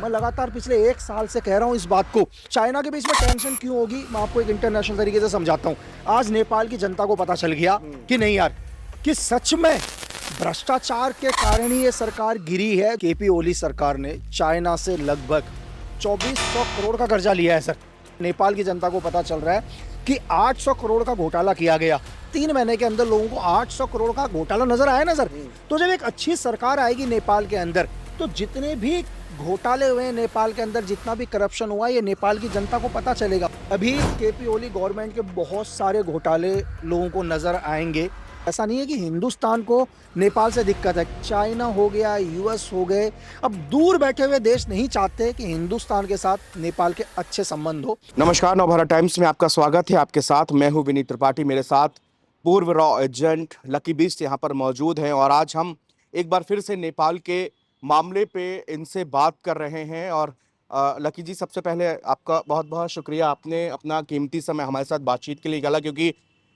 मैं लगातार पिछले 1 साल से कह रहा हूं इस बात को। चाइना के बीच में टेंशन क्यों होगी, मैं आपको एक इंटरनेशनल तरीके से समझाता हूं। आज नेपाल की जनता को पता चल गया कि नहीं यार, कि सच में भ्रष्टाचार के कारण ही ये सरकार गिरी है। केपी ओली सरकार ने चाइना से लगभग 2400 करोड़ का कर्जा लिया है सर। नेपाल की जनता को पता चल रहा है कि 800 करोड़ का घोटाला किया गया। 3 महीने के अंदर लोगों को 800 करोड़ का घोटाला नजर आया ना सर। तो जब एक अच्छी सरकार आएगी नेपाल के अंदर, तो जितने भी घोटाले हुए हैं नेपाल के अंदर, जितना भी करप्शन हुआ, ये नेपाल की जनता को पता चलेगा। अभी केपी ओली गवर्नमेंट के बहुत सारे घोटाले लोगों को नजर आएंगे। ऐसा नहीं है कि हिंदुस्तान को नेपाल से दिक्कत है। चाइना हो गया, यूएस हो गए, अब दूर बैठे हुए देश नहीं चाहते कि हिंदुस्तान के साथ नेपाल के अच्छे संबंध हो। नमस्कार, नवभारत टाइम्स में आपका स्वागत है। आपके साथ मैं हूं विनीत त्रिपाठी। मेरे साथ पूर्व रॉ एजेंट लकी बीस्ट यहाँ पर मौजूद हैं और आज हम एक बार फिर से नेपाल के मामले पे इनसे बात कर रहे हैं। और लकी जी, सबसे पहले आपका बहुत बहुत शुक्रिया, आपने अपना कीमती समय हमारे साथ बातचीत के लिए निकाला, क्योंकि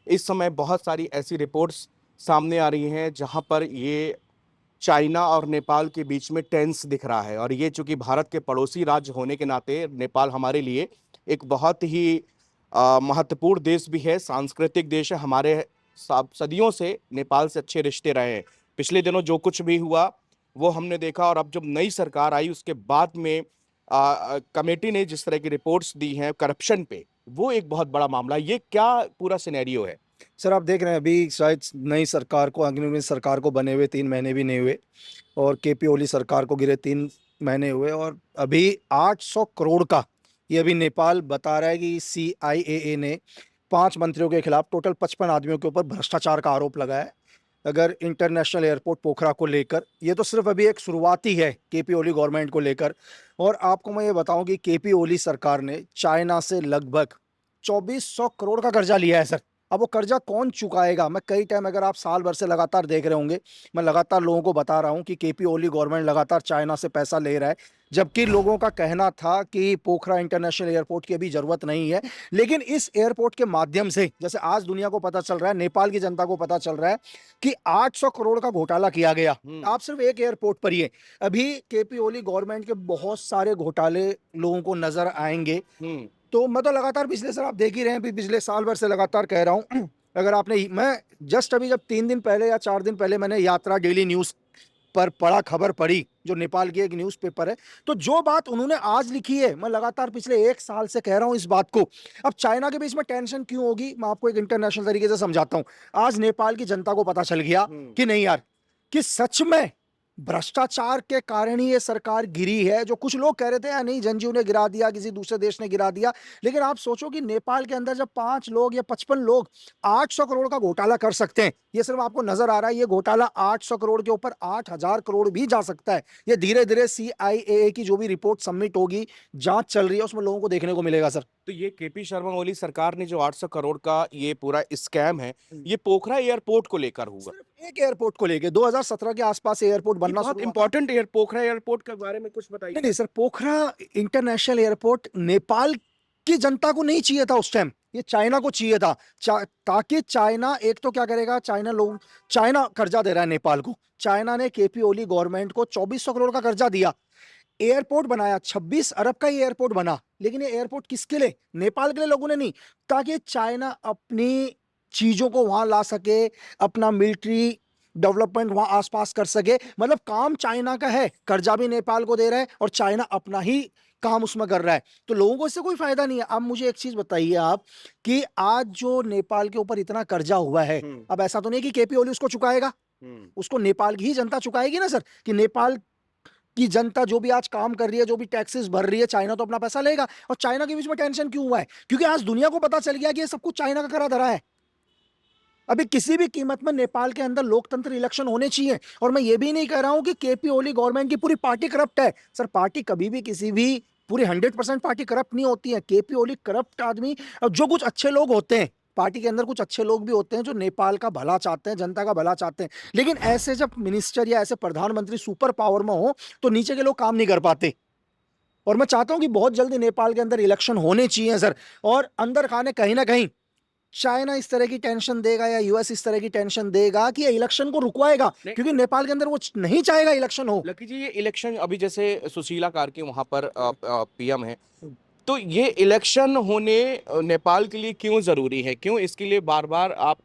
इस समय बहुत सारी ऐसी रिपोर्ट्स सामने आ रही हैं जहाँ पर ये चाइना और नेपाल के बीच में टेंस दिख रहा है। और ये चूंकि भारत के पड़ोसी राज्य होने के नाते नेपाल हमारे लिए एक बहुत ही महत्वपूर्ण देश भी है, सांस्कृतिक देश है। हमारे सदियों से नेपाल से अच्छे रिश्ते रहे हैं। पिछले दिनों जो कुछ भी हुआ वो हमने देखा, और अब जब नई सरकार आई उसके बाद में कमेटी ने जिस तरह की रिपोर्ट्स दी हैं करप्शन पे, वो एक बहुत बड़ा मामला। ये क्या पूरा सिनेरियो है? सर आप देख रहे हैं अभी शायद नई सरकार को, अग्निवीर सरकार को बने हुए 3 महीने भी नहीं हुए, और केपी ओली सरकार को गिरे 3 महीने हुए, और अभी 800 करोड़ का ये अभी नेपाल बता रहा है कि CIAA ने 5 मंत्रियों के खिलाफ टोटल 55 आदमियों के ऊपर भ्रष्टाचार का आरोप लगाया है। अगर इंटरनेशनल एयरपोर्ट पोखरा को लेकर, ये तो सिर्फ अभी एक शुरुआती है केपी ओली गवर्नमेंट को लेकर। और आपको मैं ये बताऊं कि केपी ओली सरकार ने चाइना से लगभग 2400 करोड़ का कर्जा लिया है सर। अब वो कर्जा कौन चुकाएगा? मैं कई टाइम, अगर आप साल भर से लगातार देख रहे होंगे, मैं लगातार लोगों को बता रहा हूं कि केपी ओली गवर्नमेंट लगातार चाइना से पैसा ले रहा है, जबकि लोगों का कहना था कि पोखरा इंटरनेशनल एयरपोर्ट की अभी जरूरत नहीं है। लेकिन इस एयरपोर्ट के माध्यम से, जैसे आज दुनिया को पता चल रहा है, नेपाल की जनता को पता चल रहा है कि 800 करोड़ का घोटाला किया गया। आप सिर्फ एक एयरपोर्ट पर ही है। अभी केपी ओली गवर्नमेंट के बहुत सारे घोटाले लोगों को नजर आएंगे। तो मैं तो लगातार पिछले साल, आप देख ही रहे हैं, पिछले साल भर से लगातार कह रहा हूं। अगर आपने, मैं जस्ट अभी जब 3 दिन पहले या 4 दिन पहले मैंने यात्रा डेली न्यूज पर पढ़ा, खबर पढ़ी, जो नेपाल की एक न्यूज़पेपर है, तो जो बात उन्होंने आज लिखी है, मैं लगातार पिछले 1 साल से कह रहा हूं इस बात को। अब चाइना के बीच में टेंशन क्यों होगी, मैं आपको एक इंटरनेशनल तरीके से समझाता हूं। आज नेपाल की जनता को पता चल गया कि नहीं यार, कि सच में भ्रष्टाचार के कारण ही ये सरकार गिरी है। जो कुछ लोग कह रहे थे, या नहीं जनजीव ने गिरा दिया, किसी दूसरे देश ने गिरा दिया, लेकिन आप सोचो कि नेपाल के अंदर जब 5 लोग या 55 लोग 800 करोड़ का घोटाला कर सकते हैं, ये सिर्फ आपको नजर आ रहा है, ये घोटाला 800 करोड़ के ऊपर 8000 करोड़ भी जा सकता है। ये धीरे धीरे CIAA की जो भी रिपोर्ट सबमिट होगी, जांच चल रही है, उसमें लोगों को देखने को मिलेगा सर। तो ये केपी शर्मा ओली सरकार ने जो 800 करोड़ का ये पूरा स्कैम है, ये पोखरा एयरपोर्ट को लेकर हुआ। सिर्फ एक एयरपोर्ट को लेके 2017 के आसपास एयरपोर्ट बनना बहुत शुरू हुआ था। इंपॉर्टेंट एयर पोखरा एयरपोर्ट के बारे में कुछ बताइए। नहीं सर, पोखरा इंटरनेशनल एयरपोर्ट नेपाल की जनता को नहीं चाहिए था उस टाइम, ये चाइना को चाहिए था। ताकि चाइना, एक तो क्या करेगा, चाइना कर्जा दे रहा है नेपाल को। चाइना ने केपी ओली गवर्नमेंट को 2400 करोड़ का कर्जा दिया, एयरपोर्ट बनाया, 26 अरब का ये एयरपोर्ट बना। लेकिन ये एयरपोर्ट किसके लिए? नेपाल के लिए लोगों ने नहीं, ताकि चाइना अपनी चीजों को वहां ला सके, अपना मिलिट्री डेवलपमेंट वहां आसपास कर सके। मतलब काम चाइना का है, कर्जा भी नेपाल को दे रहा है, और चाइना अपना ही काम उसमें कर रहा है। तो लोगों को इससे कोई फायदा नहीं है। अब मुझे एक चीज बताइए आप, कि आज जो नेपाल के ऊपर इतना कर्जा हुआ है, अब ऐसा तो नहीं कि केपी ओली उसको चुकाएगा, उसको नेपाल की ही जनता चुकाएगी ना सर। कि नेपाल की जनता जो भी आज काम कर रही है, जो भी टैक्सेस भर रही है, चाइना तो अपना पैसा लेगा। और चाइना के बीच में टेंशन क्यों हुआ है? क्योंकि आज दुनिया को पता चल गया कि ये सब कुछ चाइना का करा धरा है। अभी किसी भी कीमत में नेपाल के अंदर लोकतंत्र इलेक्शन होने चाहिए। और मैं ये भी नहीं कह रहा हूं कि केपी ओली गवर्नमेंट की पूरी पार्टी करप्ट है सर। पार्टी कभी भी किसी भी पूरी 100% पार्टी करप्ट नहीं होती है। केपी ओली करप्ट आदमी, और जो कुछ अच्छे लोग होते हैं पार्टी के अंदर, कुछ अच्छे लोग भी होते हैं जो नेपाल का भला चाहते हैं, जनता का भला चाहते हैं। लेकिन ऐसे जब मिनिस्टर या ऐसे प्रधानमंत्री सुपर पावर में हो, तो नीचे के लोग काम नहीं कर पाते। और मैं चाहता हूं कि बहुत जल्दी नेपाल के अंदर इलेक्शन होने चाहिए सर। और अंदर खाने कहीं ना कहीं चाइना इस तरह की टेंशन देगा या यूएस इस तरह की टेंशन देगा कि इलेक्शन को रुकवाएगा, नहीं। क्योंकि नेपाल के अंदर वो नहीं चाहेगा इलेक्शन हो। लकी जी, ये इलेक्शन अभी जैसे सुशीला कार्की वहां पर पीएम है, तो ये इलेक्शन होने नेपाल के लिए क्यों जरूरी है? क्यों इसके लिए बार बार आप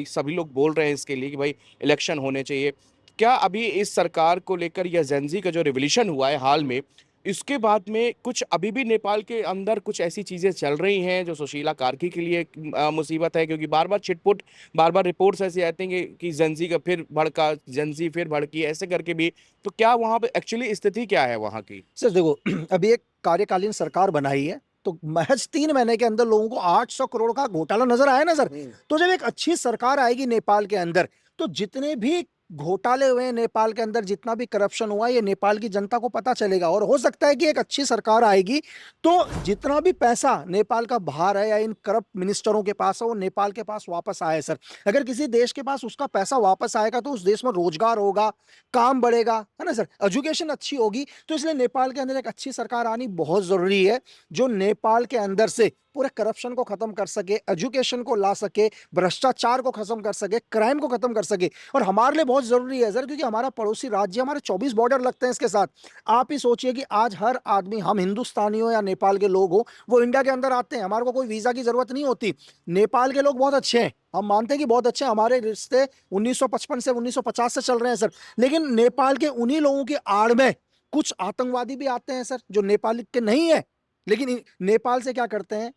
सभी लोग बोल रहे हैं इसके लिए कि भाई इलेक्शन होने चाहिए? क्या अभी इस सरकार को लेकर या जेनजी का जो रिवॉल्यूशन हुआ है हाल में, इसके बाद में कुछ अभी भी नेपाल के अंदर कुछ ऐसी चीजें चल रही हैं जो सुशीला कार्की के लिए मुसीबत है? क्योंकि बार बार छिटपुट, बार बार रिपोर्ट्स ऐसी आती हैं कि जेनजी का फिर भड़का, जेनजी फिर भड़की, ऐसे करके भी। तो क्या वहां पे एक्चुअली स्थिति क्या है वहां की? सर देखो, अभी एक कार्यकालीन सरकार बनाई है, तो महज 3 महीने के अंदर लोगों को 800 करोड़ का घोटाला नजर आया ना सर। तो जब एक अच्छी सरकार आएगी नेपाल के अंदर, तो जितने भी घोटाले हुए हैं नेपाल के अंदर, जितना भी करप्शन हुआ, ये नेपाल की जनता को पता चलेगा। और हो सकता है कि एक अच्छी सरकार आएगी तो जितना भी पैसा नेपाल का बाहर है या इन करप्ट मिनिस्टरों के पास है, वो नेपाल के पास वापस आए सर। अगर किसी देश के पास उसका पैसा वापस आएगा तो उस देश में रोजगार होगा, काम बढ़ेगा, है ना सर, एजुकेशन अच्छी होगी। तो इसलिए नेपाल के अंदर एक अच्छी सरकार आनी बहुत जरूरी है, जो नेपाल के अंदर से पूरे करप्शन को खत्म कर सके, एजुकेशन को ला सके, भ्रष्टाचार को खत्म कर सके, क्राइम को खत्म कर सके। और हमारे लिए बहुत जरूरी है सर, क्योंकि हमारा पड़ोसी राज्य, हमारे 24 बॉर्डर लगते हैं इसके साथ। आप ही सोचिए कि आज हर आदमी, हम हिंदुस्तानी हो या नेपाल के लोग हो, वो इंडिया के अंदर आते हैं, हमारे को कोई वीजा की जरूरत नहीं होती। नेपाल के लोग बहुत अच्छे हैं, हम मानते हैं कि बहुत अच्छे हैं, हमारे रिश्ते 1955 से 1950 से चल रहे हैं सर। लेकिन नेपाल के उन्हीं लोगों की आड़ में कुछ आतंकवादी भी आते हैं सर, जो नेपाल के नहीं है, लेकिन नेपाल से क्या करते हैं,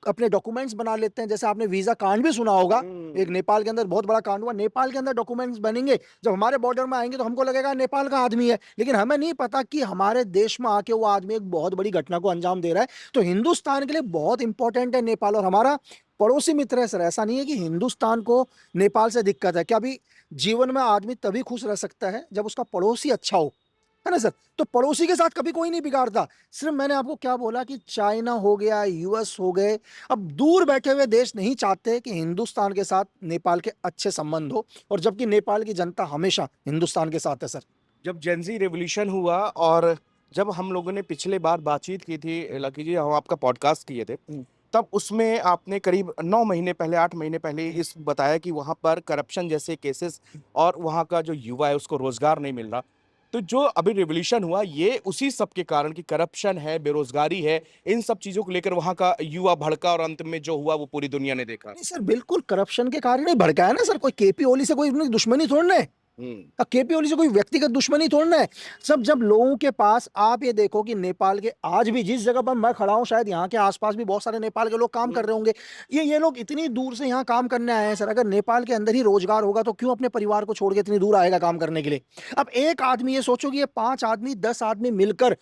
अपने डॉक्यूमेंट्स बना लेते हैं। जैसे आपने वीजा कांड भी सुना होगा, एक नेपाल के अंदर बहुत बड़ा कांड हुआ। नेपाल के अंदर डॉक्यूमेंट्स बनेंगे, जब हमारे बॉर्डर में आएंगे तो हमको लगेगा नेपाल का आदमी है, लेकिन हमें नहीं पता कि हमारे देश में आके वो आदमी एक बहुत बड़ी घटना को अंजाम दे रहा है। तो हिंदुस्तान के लिए बहुत इंपॉर्टेंट है नेपाल, और हमारा पड़ोसी मित्र है सर। ऐसा नहीं है कि हिंदुस्तान को नेपाल से दिक्कत है। क्या अभी जीवन में आदमी तभी खुश रह सकता है जब उसका पड़ोसी अच्छा हो, है ना सर। तो पड़ोसी के साथ कभी कोई नहीं बिगाड़ता। सिर्फ मैंने आपको क्या बोला कि चाइना हो गया, यूएस हो गए, अब दूर बैठे हुए देश नहीं चाहते कि हिंदुस्तान के साथ नेपाल के अच्छे संबंध हो, और जबकि नेपाल की जनता हमेशा हिंदुस्तान के साथ है सर। जब जेनजी रेवोल्यूशन हुआ और जब हम लोगों ने पिछले बार बातचीत की थी लकी जी, हम आपका पॉडकास्ट किए थे, तब उसमें आपने करीब 9 महीने पहले, 8 महीने पहले इस बताया कि वहाँ पर करप्शन जैसे केसेस और वहाँ का जो युवा है उसको रोजगार नहीं मिल रहा। तो जो अभी रिवोल्यूशन हुआ ये उसी सब के कारण कि करप्शन है, बेरोजगारी है, इन सब चीजों को लेकर वहाँ का युवा भड़का और अंत में जो हुआ वो पूरी दुनिया ने देखा। नहीं सर, बिल्कुल करप्शन के कारण ही भड़का है ना सर। कोई केपी ओली से कोई अपनी दुश्मनी थोड़ना है, अब केपी ओली से कोई व्यक्तिगत दुश्मनी थोड़ना है। सब जब लोगों के पास, आप ये देखो कि नेपाल के आज भी जिस जगह पर मैं खड़ा हूं, शायद यहाँ के आसपास भी बहुत सारे नेपाल के लोग काम कर रहे होंगे। ये लोग इतनी दूर से यहाँ काम करने आए हैं सर। अगर नेपाल के अंदर ही रोजगार होगा तो क्यों अपने परिवार को छोड़ के इतनी दूर आएगा काम करने के लिए। अब एक आदमी, ये सोचो कि ये 5 आदमी 10 आदमी मिलकर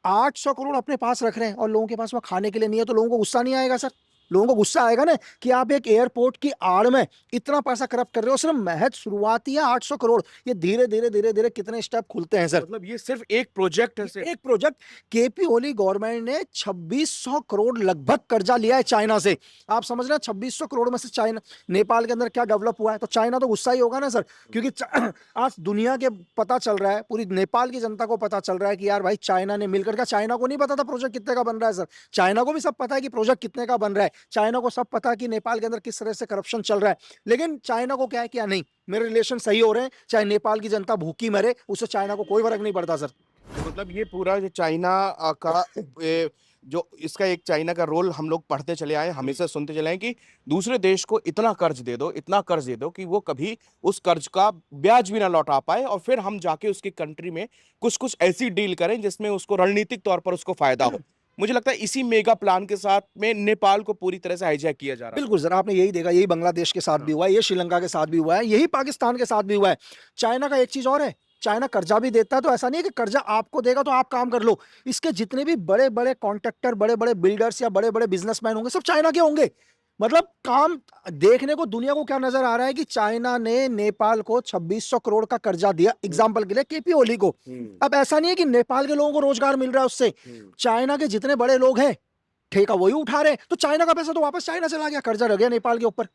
800 करोड़ अपने पास रख रहे हैं, और लोगों के पास वह खाने के लिए नहीं है, तो लोगों को गुस्सा नहीं आएगा सर। लोगों को गुस्सा आएगा ना कि आप एक एयरपोर्ट की आड़ में इतना पैसा करप्ट कर रहे हो। सिर्फ महज शुरुआती है 800 करोड़, ये धीरे धीरे धीरे धीरे कितने स्टेप खुलते हैं सर। मतलब ये सिर्फ एक प्रोजेक्ट है, सिर्फ एक प्रोजेक्ट। केपी ओली गवर्नमेंट ने 2600 करोड़ लगभग कर्जा लिया है चाइना से। आप समझ रहे हैं 2600 करोड़ में से चाइना, नेपाल के अंदर क्या डेवलप हुआ है। तो चाइना तो गुस्सा ही होगा ना सर, क्योंकि आज दुनिया के पता चल रहा है, पूरी नेपाल की जनता को पता चल रहा है कि यार भाई चाइना ने मिलकर, का चाइना को नहीं पता था प्रोजेक्ट कितने का बन रहा है सर। चाइना को भी सब पता है कि प्रोजेक्ट कितने का बन रहा है, चाइना को सब पता है कि नेपाल के अंदर किस तरह से करप्शन चल रहा है। लेकिन चाइना को क्या है, क्या नहीं, मेरे रिलेशन सही हो रहे हैं, चाहे नेपाल की जनता भूखी मरे, उससे चाइना को कोई फर्क नहीं पड़ता सर। मतलब ये पूरा जो चाइना का जो इसका एक चाइना का रोल हम लोग पढ़ते चले आए, हमेशा सुनते चले आए कि दूसरे देश को इतना कर्ज दे दो, इतना कर्ज दे दो कि वो कभी उस कर्ज का ब्याज भी ना लौटा पाए, और फिर हम जाके उसकी कंट्री में कुछ कुछ ऐसी डील करें जिसमें उसको रणनीतिक तौर पर उसको फायदा हो। मुझे लगता है इसी मेगा प्लान के साथ में नेपाल को पूरी तरह से हाईजैक किया जा रहा है। बिल्कुल सर, आपने यही देखा, यही बांग्लादेश के साथ भी हुआ है, ये श्रीलंका के साथ भी हुआ है, यही पाकिस्तान के साथ भी हुआ है। चाइना का एक चीज और है, चाइना कर्जा भी देता है। तो ऐसा नहीं है कि कर्जा आपको देगा तो आप काम कर लो। इसके जितने भी बड़े बड़े कॉन्ट्रैक्टर, बड़े बड़े बिल्डर्स या बड़े बड़े बिजनेसमैन होंगे, सब चाइना के होंगे। मतलब काम देखने को दुनिया को क्या नजर आ रहा है कि चाइना ने नेपाल को 2600 करोड़ का कर्जा दिया, एग्जाम्पल के लिए केपी ओली को। अब ऐसा नहीं है कि नेपाल के लोगों को रोजगार मिल रहा है उससे, चाइना के जितने बड़े लोग हैं ठेका वही उठा रहे हैं। तो चाइना का पैसा तो वापस चाइना चला गया, कर्जा रह गया नेपाल के ऊपर,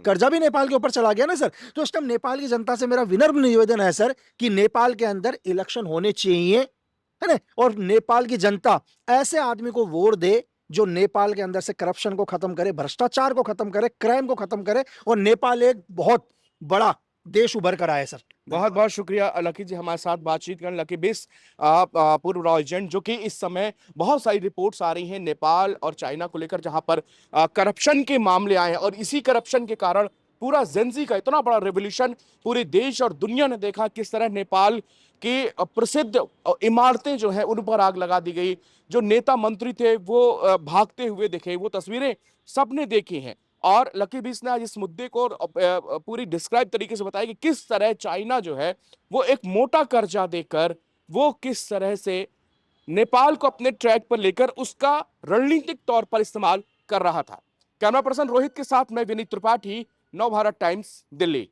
कर्जा भी नेपाल के ऊपर चला गया ना सर। तो इस टाइम नेपाल की जनता से मेरा विनम्र निवेदन है सर कि नेपाल के अंदर इलेक्शन होने चाहिए, है ना, और नेपाल की जनता ऐसे आदमी को वोट दे जो नेपाल के अंदर से करप्शन को खत्म करे, भ्रष्टाचार को खत्म करे, क्राइम को खत्म करे और नेपाल एक बहुत बड़ा देश उभर कर आए सर। बहुत बहुत शुक्रिया लकी जी हमारे साथ बातचीत करने। लकी बिस पूर्व रॉ एजेंट, जो कि इस समय बहुत सारी रिपोर्ट्स आ रही हैं नेपाल और चाइना को लेकर, जहां पर करप्शन के मामले आए हैं और इसी करप्शन के कारण पूरा जेंजी का इतना बड़ा रेवोल्यूशन पूरे देश और दुनिया ने देखा, किस तरह नेपाल की प्रसिद्ध इमारतें जो है उन पर आग लगा दी गई, जो नेता मंत्री थे वो भागते हुए दिखे, वो तस्वीरें सबने देखी हैं। और लकी बीस ने आज इस मुद्दे को पूरी डिस्क्राइब तरीके से बताया कि किस तरह चाइना जो है वो एक मोटा कर्जा देकर वो किस तरह से नेपाल को अपने ट्रैक पर लेकर उसका रणनीतिक तौर पर इस्तेमाल कर रहा था। कैमरा पर्सन रोहित के साथ मैं विनीत त्रिपाठी, नव भारत टाइम्स, दिल्ली।